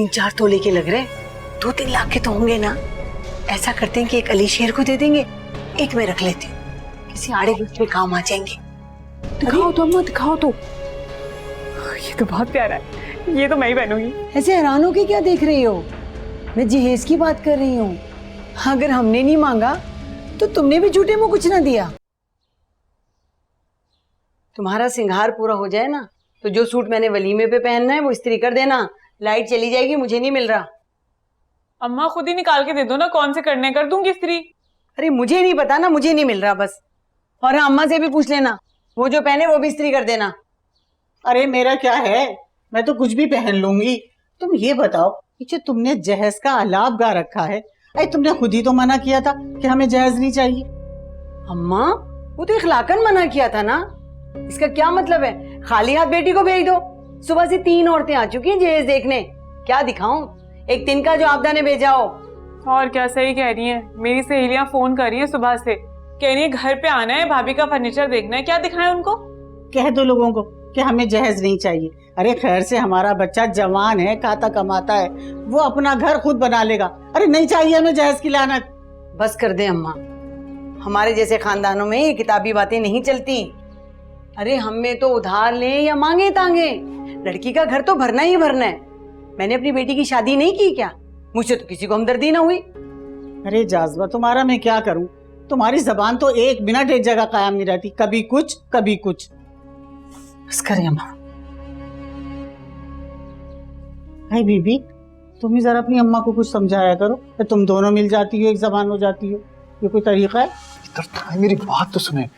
3-4 तोले के लग रहे, 2-3 लाख के तो होंगे ना। ऐसा करते हैं कि एक अली शेर को दे देंगे, एक मैं रख लेती हूँ, किसी आड़े में काम आ जाएंगे। दिखाओ तो अम्मा, दिखाओ तो। ये तो बहुत प्यारा है, ये तो मैं ही पहनूंगी। ऐसे हैरान हो के क्या देख रही हो? मैं जहेज की बात कर रही हूँ। अगर हमने नहीं मांगा तो तुमने भी झूठे मुंह कुछ ना दिया। तुम्हारा सिंगार पूरा हो जाए ना तो जो सूट मैंने वलीमे पे पहनना है वो इस्त्री कर देना। लाइट चली जाएगी, मुझे नहीं मिल रहा। अम्मा खुद ही निकाल के दे दो ना, कौन से करने, कर दूंगी इस्त्री। अरे मुझे नहीं पता ना, मुझे नहीं मिल रहा बस। और हाँ, अम्मा से भी पूछ लेना, वो जो पहने वो भी इस्त्री कर देना। अरे मेरा क्या है, मैं तो कुछ भी पहन लूंगी। तुम ये बताओ, जो तुमने जहेज का आलाप गा रखा है, अरे तुमने खुद ही तो मना किया था कि हमें जहेज नहीं चाहिए। अम्मा वो तो इखलाकन मना किया था ना, इसका क्या मतलब है? खाली हाथ बेटी को भेज दो। सुबह से 3 औरतें आ चुकी हैं जहेज देखने, क्या दिखाऊं? एक तिनका जो आपदा ने भेजा हो। और क्या, सही कह रही हैं। मेरी सहेलियां फोन कर रही हैं सुबह से, कह रही है घर पे आना है, भाभी का फर्नीचर देखना है। क्या दिखाएं उनको? कह दो लोगों को कि हमें जहेज नहीं चाहिए। अरे खैर से हमारा बच्चा जवान है, खाता कमाता है, वो अपना घर खुद बना लेगा। अरे नहीं चाहिए हमें जहेज की लानत। बस कर दे अम्मा, हमारे जैसे खानदानों में ये किताबी बातें नहीं चलती। अरे हम में तो उधार ले या मांगे तांगे, लड़की का घर तो भरना ही भरना है। मैंने अपनी बेटी की शादी नहीं की क्या? मुझसे तो किसी को हमदर्दी ना हुई। अरे जाज़बा, तुम्हारा मैं क्या करूं? तुम्हारी जबान तो 1 मिनट एक जगह कायम नहीं रहती, कभी कुछ कभी कुछ। बस करें अम्मा। भाई बीबी, तुम ही जरा अपनी अम्मा को कुछ समझाया करो। तुम दोनों मिल जाती हो, एक जबान हो जाती हो, ये कोई तरीका है? इधर तो मेरी बात तो सुने,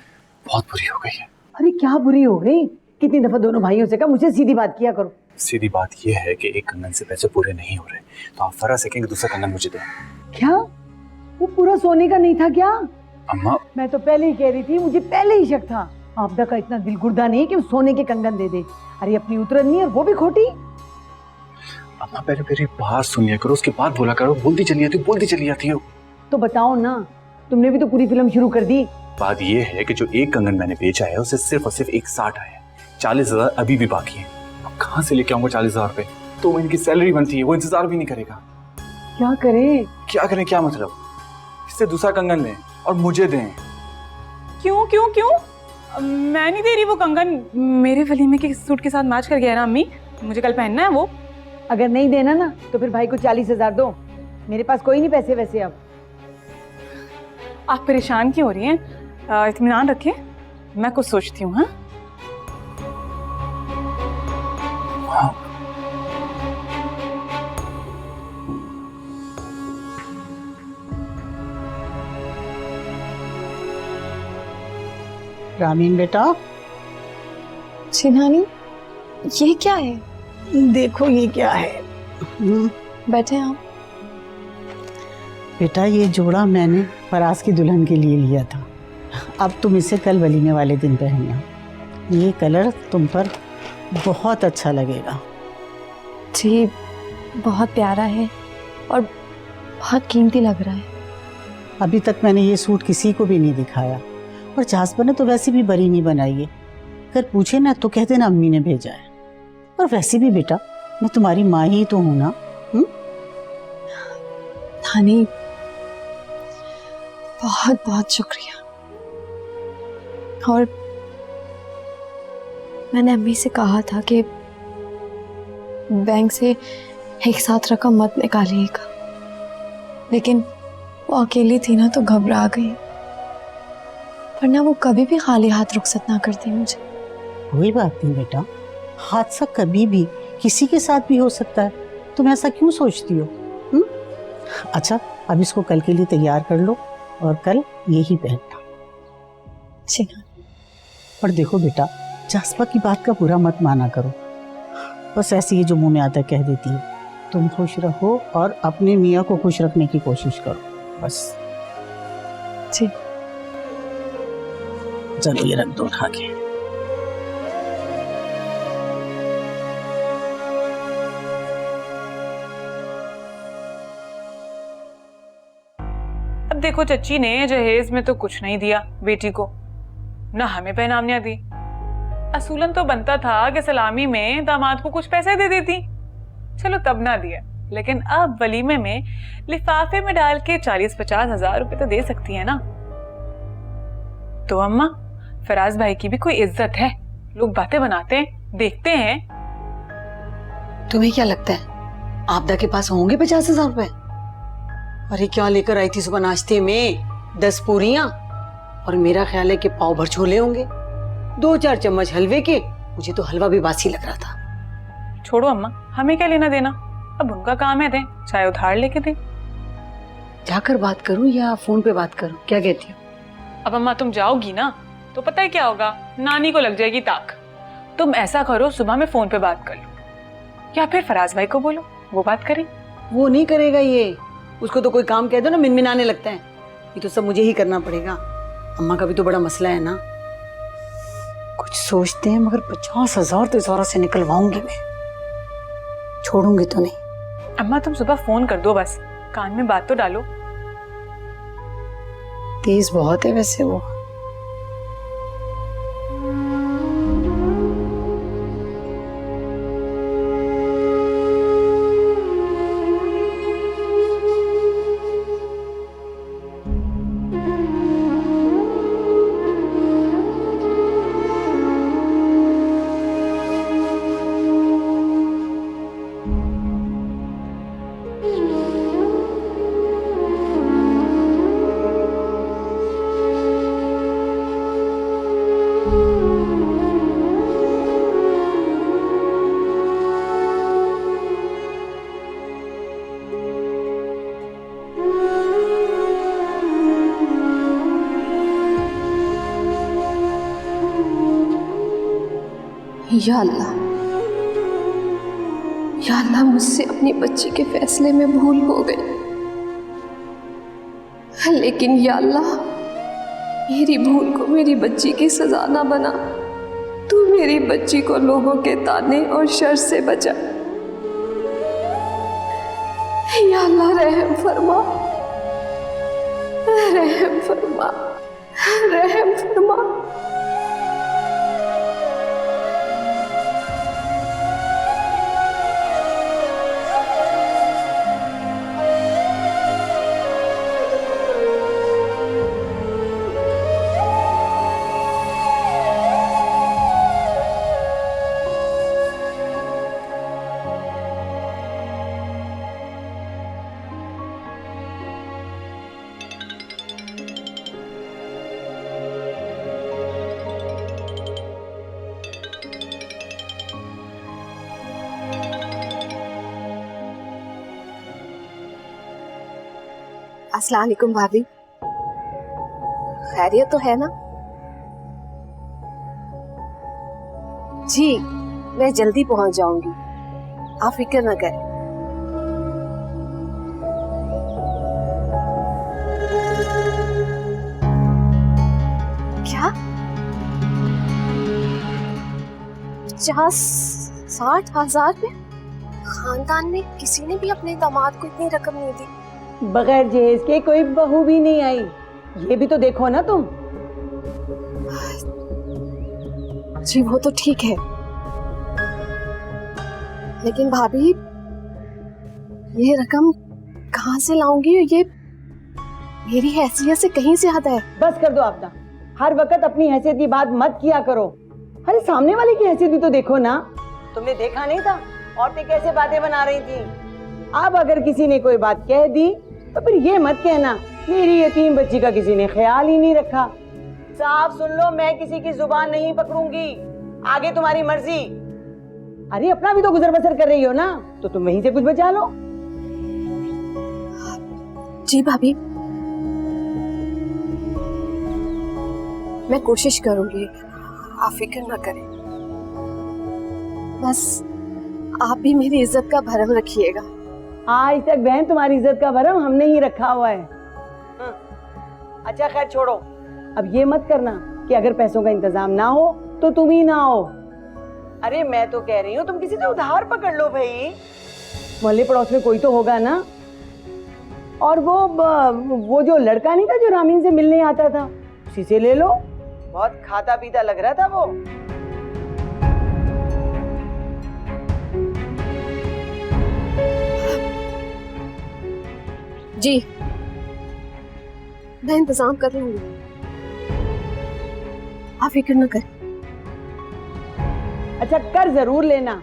बहुत बुरी हो गई है। अरे क्या बुरी हो गई? कितनी दफा दोनों भाइयों से कहा मुझे सीधी बात किया करो। सीधी बात यह है कि एक कंगन से पैसे पूरे नहीं हो रहे, तो आप फरा सकेंगे दूसरा कंगन मुझे दें। क्या वो पूरा सोने का नहीं था क्या? अम्मा मैं तो पहले ही कह रही थी, मुझे पहले ही शक था। आपदा का इतना दिल गुर्दा नहीं कि वो सोने के कंगन दे दे। अरे अपनी उतरन नहीं और वो भी खोटी। अम्मा पहले मेरी बात सुनिया करो, उसके बाद बोला करो। बोलती चली जाती हो। तो बताओ ना, तुमने भी तो पूरी फिल्म शुरू कर दी। बात यह है कि जो एक कंगन मैंने बेचा है उसे सिर्फ और सिर्फ 160 आया है, 40,000 अभी भी बाकी है। अब कहाँ से लेके आऊंगा 40,000 रुपए? 2 महीने की सैलरी बनती है, वो इंतजार भी नहीं करेगा। क्या करें? क्या मतलब? इससे दूसरा कंगन लें और मुझे दें। क्यों क्यों क्यों? मैं नहीं दे रही वो कंगन, मेरे वलीमे के सूट के साथ मैच कर गया ना अम्मी, मुझे कल पहनना है वो। अगर नहीं देना ना तो फिर भाई को 40,000 दो, मेरे पास कोई नहीं पैसे वैसे। अब आप परेशान क्यों हो रही हैं? इत्मीनान रखें, मैं कुछ सोचती हूँ। हाँ, रामीन बेटा। जी नानी, ये क्या है? देखो ये क्या है। बैठे आप। बेटा ये जोड़ा मैंने फराज की दुल्हन के लिए लिया था, अब तुम इसे कल वलीमे वाले दिन पहनना। ये कलर तुम पर बहुत अच्छा लगेगा। जी बहुत प्यारा है और बहुत कीमती लग रहा है। अभी तक मैंने ये सूट किसी को भी नहीं दिखाया, और जाज़बा ने तो वैसे भी बरी नहीं बनाई है। अगर पूछे ना तो कह देना अम्मी ने भेजा है। और वैसे भी बेटा मैं तुम्हारी माँ ही तो हूँ ना। नानी बहुत बहुत शुक्रिया। और मैंने अम्मी से कहा था कि बैंक से एक साथ रकम मत निकालिएगा, लेकिन वो अकेली थी ना तो घबरा गई, वरना वो कभी भी खाली हाथ रुखसत ना करती मुझे। कोई बात नहीं बेटा, हादसा कभी भी किसी के साथ भी हो सकता है, तुम ऐसा क्यों सोचती हो? अच्छा अब इसको कल के लिए तैयार कर लो और कल यही पहनना। जी। और देखो बेटा, जाज़बा की बात का बुरा मत माना करो, बस ऐसे ही जो मुंह में आता कह देती है। तुम खुश रहो और अपने मियाँ को खुश रखने की कोशिश करो बस। जी। चलो ये रख दो उठा के। अब देखो चच्ची ने जहेज में तो कुछ नहीं दिया बेटी को, ना हमें पहनामियां दी। असूलन तो बनता था कि सलामी में दामाद को कुछ पैसे दे देती, चलो तब ना दिया, लेकिन अब वलीमे में लिफाफे में डाल के 40-50 हजार रुपए तो दे सकती है ना। तो अम्मा, फराज भाई की भी कोई इज्जत है, लोग बातें बनाते हैं, देखते हैं। तुम्हें क्या लगता है आपदा के पास होंगे 50,000 रुपए? अरे क्या लेकर आई थी सुबह नाश्ते में? 10 पूरियां और मेरा ख्याल है कि पाव भर छोले होंगे, 2-4 चम्मच हलवे के। मुझे तो हलवा भी बासी लग रहा था। छोड़ो अम्मा, हमें क्या लेना देना, अब उनका काम है, दें चाहे उधार लेके दें। जाकर बात करूं या फोन पे बात करूं, क्या कहती हो? अब अम्मा तुम जाओगी ना तो पता है क्या होगा, नानी को लग जाएगी ताक। तुम ऐसा करो, सुबह में फोन पे बात कर लो, या फिर फराज भाई को बोलो वो बात करें। वो नहीं करेगा ये, उसको तो कोई काम कह दो ना मिनमिनाने लगता है। ये तो सब मुझे ही करना पड़ेगा। अम्मा का भी तो बड़ा मसला है ना। कुछ सोचते हैं मगर 50,000 तो इस औरत से निकलवाऊंगी मैं, छोड़ूंगी तो नहीं। अम्मा तुम सुबह फोन कर दो, बस कान में बात तो डालो। तेज बहुत है वैसे वो। या अल्लाह, या अल्लाह, मुझसे अपनी बच्ची के फैसले में भूल हो गई, लेकिन या अल्लाह, मेरी भूल को मेरी बच्ची की सजा ना बना। तू मेरी बच्ची को लोगों के ताने और शर से बचा। या अल्लाह, रहम फरमा, रहम फरमा, रहम फरमा। अस्सलाम वालेकुम भाभी, खैरियत तो है ना? जी मैं जल्दी पहुंच जाऊंगी, आप फिक्र न करें। क्या 50-60 हजार में? खानदान में किसी ने भी अपने दामाद को इतनी रकम नहीं दी। बगैर जहेज के कोई बहू भी नहीं आई, ये भी तो देखो ना तुम। जी वो तो ठीक है, लेकिन भाभी ये रकम कहाँ से लाऊंगी? ये मेरी हैसियत से कहीं ज्यादा है। बस कर दो आपदा, हर वक्त अपनी हैसियत की बात मत किया करो। अरे सामने वाले की हैसियत भी तो देखो ना। तुमने देखा नहीं था औरतें कैसे बातें बना रही थी? अब अगर किसी ने कोई बात कह दी तो फिर ये मत कहना मेरी यतीम बच्ची का किसी ने ख्याल ही नहीं रखा। साफ सुन लो, मैं किसी की जुबान नहीं पकड़ूंगी, आगे तुम्हारी मर्जी। अरे अपना भी तो गुजर बसर कर रही हो ना, तो तुम वहीं से कुछ बचा लो। जी भाभी, मैं कोशिश करूंगी, आप फिक्र न करें। बस आप भी मेरी इज्जत का भरम रखिएगा। आज तक बहन तुम्हारी इज्जत का भरम हमने ही रखा हुआ है। अच्छा खैर छोड़ो, अब ये मत करना कि अगर पैसों का इंतजाम ना हो तो तुम ही ना हो। अरे मैं तो कह रही हूँ तुम किसी से उधार पकड़ लो भाई, मोहल्ले पड़ोस में कोई तो होगा ना। और वो जो लड़का नहीं था जो रामीन से मिलने आता था, उसी से ले लो, बहुत खाता पीता लग रहा था वो। जी, मैं इंतजाम कर लूंगी, आप फिक्र न करें। अच्छा, कर जरूर लेना।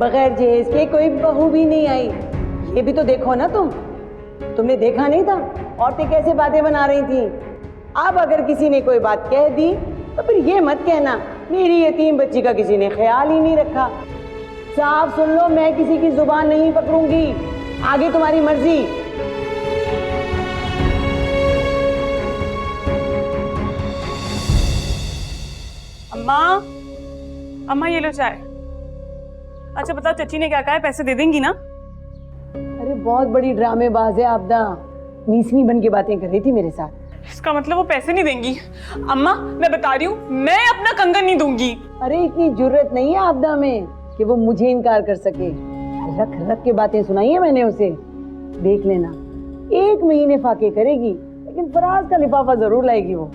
बगैर जहेज के कोई बहू भी नहीं आई, ये भी तो देखो ना तुमने देखा नहीं था औरतें कैसे बातें बना रही थी। अब अगर किसी ने कोई बात कह दी तो फिर ये मत कहना मेरी यतीम बच्ची का किसी ने ख्याल ही नहीं रखा। साफ सुन लो, मैं किसी की जुबान नहीं पकड़ूंगी, आगे तुम्हारी मर्जी। अम्मा, अम्मा ये लो चाय। अच्छा बताओ, चची ने क्या कहा है, पैसे दे देंगी ना? अरे बहुत बड़ी ड्रामेबाज है आपदा, नीसनी बन के बातें कर रही थी मेरे साथ। इसका मतलब वो पैसे नहीं देंगी? अम्मा मैं बता रही हूँ, मैं अपना कंगन नहीं दूंगी। अरे इतनी जुर्रत नहीं है आपदा में कि वो मुझे इनकार कर सके। रख रख के बातें सुनाई है मैंने उसे, देख लेना 1 महीने फाके करेगी लेकिन फराज का लिफाफा जरूर लाएगी वो।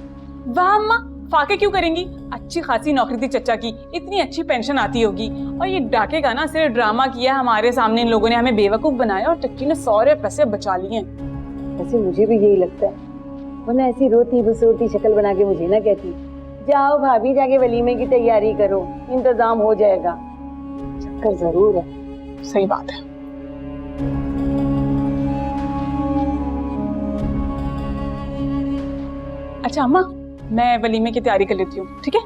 वाह अम्मा, फाके क्यों करेंगी? अच्छी खासी नौकरी थी चचा की, इतनी अच्छी पेंशन आती होगी। और ये डाके का ना सिर्फ ड्रामा किया हमारे सामने, इन लोगों ने हमें बेवकूफ बनाया और चच्ची ने सारे पैसे बचा लिए। वैसे मुझे भी यही लगता है, वरना ऐसी रोती बसोती शक्ल बना के मुझे ना कहती जाओ भाभी जाके वलीमे की तैयारी करो, इंतजाम हो जाएगा। चक्कर जरूर है। सही बात है। अच्छा अम्मा, मैं वलीमे की तैयारी कर लेती हूँ, ठीक है?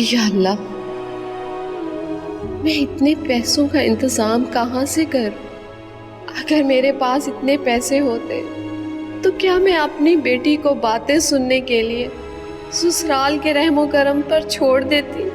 या अल्लाह, मैं इतने पैसों का इंतजाम कहाँ से करूं? अगर मेरे पास इतने पैसे होते तो क्या मैं अपनी बेटी को बातें सुनने के लिए ससुराल के रहमो करम पर छोड़ देती?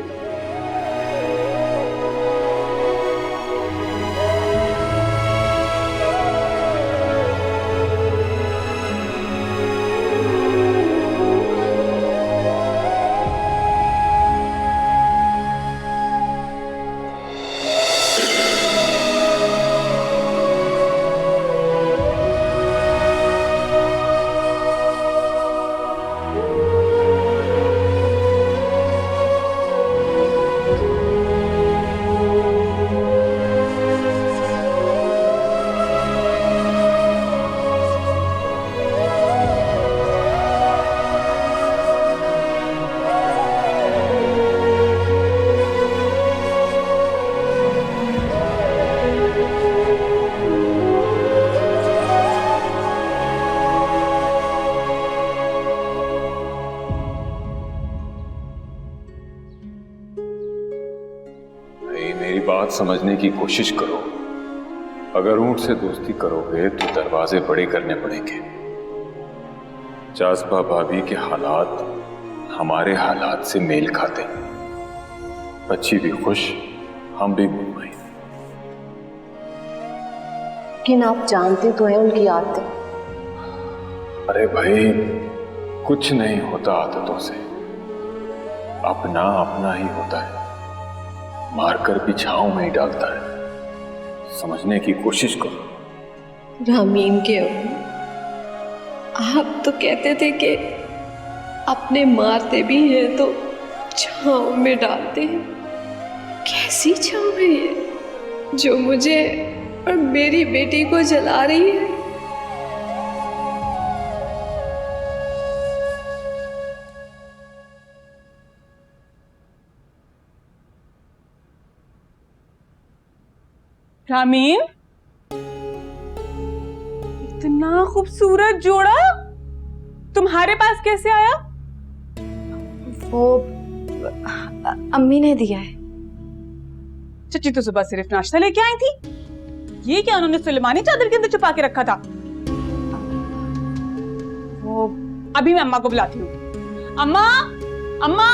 मेरी बात समझने की कोशिश करो। अगर ऊंट से दोस्ती करोगे तो दरवाजे बड़े करने पड़ेंगे। जाज़बा भाभी के हालात हमारे हालात से मेल खाते हैं। बच्ची भी खुश, हम भी मुतमईन। लेकिन आप जानते तो हैं उनकी आदतें। अरे भाई, कुछ नहीं होता आदतों से, अपना अपना ही होता है, मारकर भी छांव में ही डालता है। समझने की कोशिश करो। रामीन के अब्बू, आप तो कहते थे कि अपने मारते भी हैं तो छांव में डालते हैं। कैसी छांव है ये जो मुझे और मेरी बेटी को जला रही है? रामीन, इतना खूबसूरत जोड़ा तुम्हारे पास कैसे आया? वो अम्मी ने दिया है। चची तो सुबह सिर्फ नाश्ता लेके आई थी, ये क्या उन्होंने सुलेमानी चादर के अंदर छुपा के रखा था? वो अभी मैं अम्मा को बुलाती हूँ। अम्मा, अम्मा।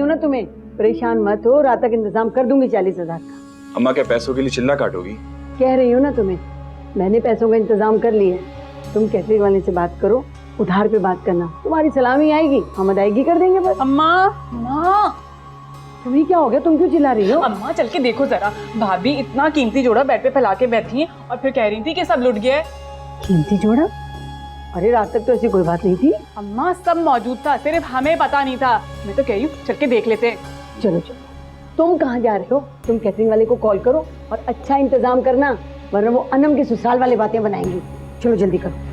ना तुम्हें, परेशान मत हो, रात तक इंतजाम कर दूंगी 40,000 का। अम्मा क्या पैसों के लिए चिल्ला काटोगी? कह रही हूँ ना तुम्हें, मैंने पैसों का इंतजाम कर लिया है। तुम कैटरिंग वाले से बात करो, उधार पे बात करना, तुम्हारी सलामी आएगी, हम अदायगी कर देंगे बस। अम्मा माँ, तुम्हें क्या हो गया, तुम क्यों चिल्ला रही हो? अम्मा चल के देखो जरा, भाभी इतना कीमती जोड़ा बेड पे फैला के बैठी है और फिर कह रही थी कि सब लुट गया है। कीमती जोड़ा? अरे रात तक तो ऐसी कोई बात नहीं थी। अम्मा सब मौजूद था, सिर्फ हमें पता नहीं था। मैं तो कह रही हूँ चल के देख लेते हैं। चलो चलो, तुम कहाँ जा रहे हो? तुम कैटरिंग वाले को कॉल करो और अच्छा इंतजाम करना, वरना वो अनम के ससुराल वाले बातें बनाएंगी। चलो जल्दी करो।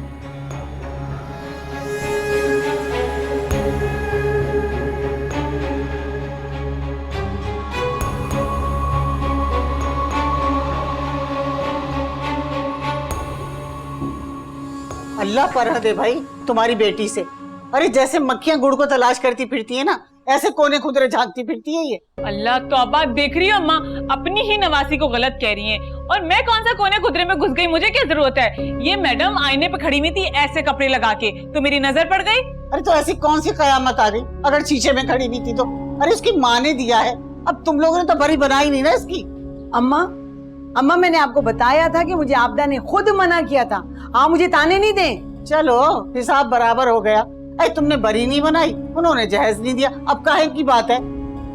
अल्लाह पर दे भाई तुम्हारी बेटी से। अरे जैसे मक्खियां गुड़ को तलाश करती फिरती है ना, ऐसे कोने खुदरे झांकती फिरती है ये। अल्लाह तौबा, देख रही हो अम्मा, अपनी ही नवासी को गलत कह रही हैं। और मैं कौन सा कोने खुदरे में घुस गई, मुझे क्या जरूरत है? ये मैडम आईने पे खड़ी हुई थी ऐसे कपड़े लगा के, तो मेरी नजर पड़ गई। अरे तो ऐसी कौन सी कयामत आ गई अगर शीशे में खड़ी हुई थी तो? अरे उसकी माँ ने दिया है, अब तुम लोगों ने तो बरी बनाई नहीं ना इसकी। अम्मा मैंने आपको बताया था कि मुझे आपदा ने खुद मना किया था। आप मुझे ताने नहीं दें। चलो हिसाब बराबर हो गया। अरे तुमने बरी नहीं बनाई, उन्होंने जहेज नहीं दिया, अब काहे की बात है?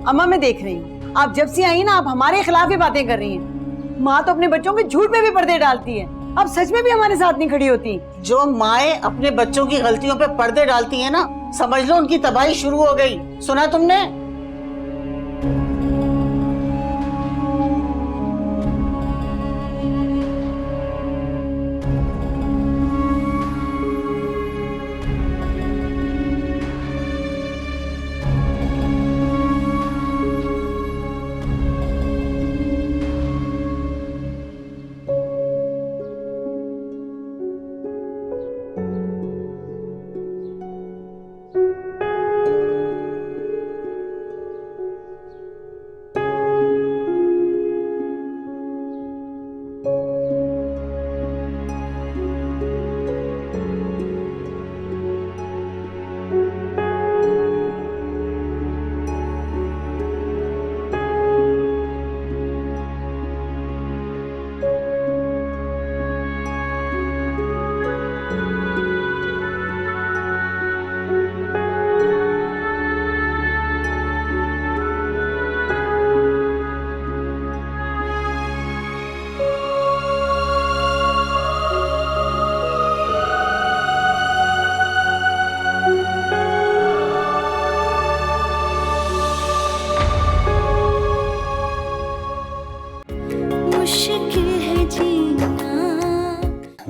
अम्मा मैं देख रही हूँ, आप जब से आई ना आप हमारे खिलाफ ही बातें कर रही हैं। माँ तो अपने बच्चों के झूठ पे भी पर्दे डालती है, अब सच में भी हमारे साथ नहीं खड़ी होती। जो माएं अपने बच्चों की गलतियों पे पर्दे डालती हैं ना, समझ लो उनकी तबाही शुरू हो गई। सुना तुमने?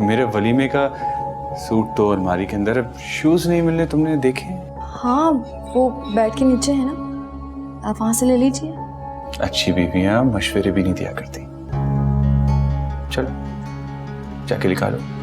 मेरे वलीमे का सूट तो अलमारी के अंदर, अब शूज नहीं मिलने, तुमने देखे? हाँ वो बेड के नीचे है ना, आप वहां से ले लीजिए। अच्छी बीवियां मशवरे भी नहीं दिया करती। चलो जाके निकालो।